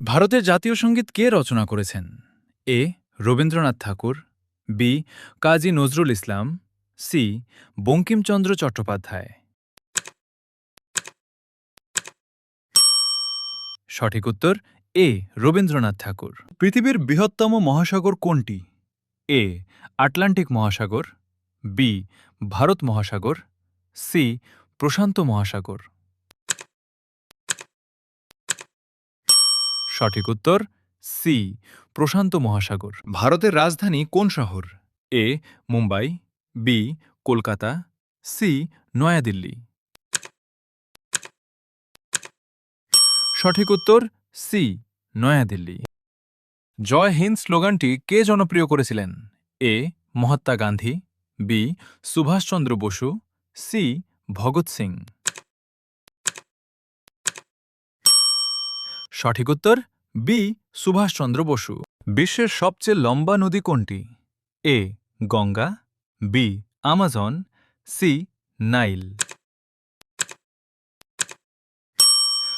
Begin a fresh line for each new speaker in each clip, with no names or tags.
ভারতের জাতীয় সঙ্গীত কে রচনা করেছেন? এ. রবীন্দ্রনাথ ঠাকুর, বি. কাজী নজরুল ইসলাম, সি. বঙ্কিমচন্দ্র চট্টোপাধ্যায়। সঠিক উত্তর এ. রবীন্দ্রনাথ ঠাকুর। পৃথিবীর বৃহত্তম মহাসাগর কোনটি? এ. আটলান্টিক মহাসাগর, বি. ভারত মহাসাগর, সি. প্রশান্ত মহাসাগর। সঠিক উত্তর সি. প্রশান্ত মহাসাগর। ভারতের রাজধানী কোন শহর? এ. মুম্বাই, বি. কলকাতা, সি. নয়াদিল্লি। সঠিক উত্তর সি. নয়াদিল্লি। জয় হিন্দ স্লোগানটি কে জনপ্রিয় করেছিলেন? এ. মহাত্মা গান্ধী, বি. সুভাষচন্দ্র বসু, সি. ভগৎ সিং। সঠিক উত্তর বি. সুভাষচন্দ্র বসু। বিশ্বের সবচেয়ে লম্বা নদী কোনটি? A. Ganga, B. Amazon, C. Nile.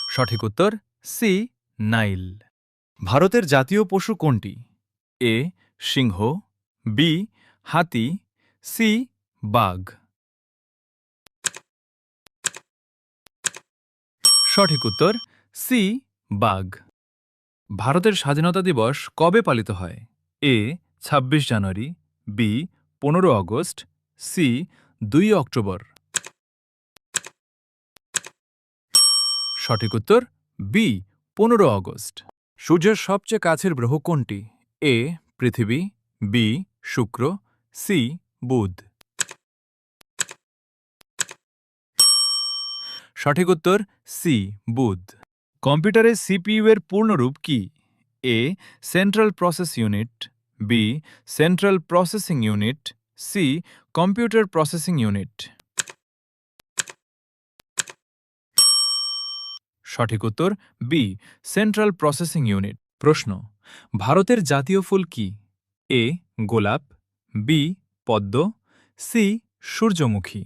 সঠিক উত্তর সি. নাইল। ভারতের জাতীয় পশু কোনটি? এ. সিংহ, বি. হাতি, সি. বাঘ। সঠিক উত্তর সি. বাঘ। ভারতের স্বাধীনতা দিবস কবে পালিত হয়? এ. ২৬ জানুয়ারি, বি. ১৫ আগস্ট, সি. ২ অক্টোবর। সঠিক উত্তর বি. ১৫ আগস্ট। সূর্যের সবচেয়ে কাছের গ্রহ কোনটি? এ. পৃথিবী, বি. শুক্র, সি. বুধ। সঠিক উত্তর সি. বুধ। কম্পিউটারের সিপিইউ এর পূর্ণরূপ কি? A. Central process unit, B. Central processing unit, C. Computer processing unit. সঠিক উত্তর বি. Central processing unit. প্রশ্ন: ভারতের জাতীয় ফুল কি? এ. গোলাপ, বি. পদ্ম, সি. সূর্যমুখী।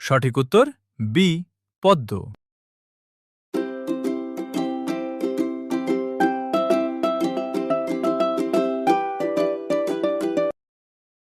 সঠিক উত্তর বি. পদ্ম।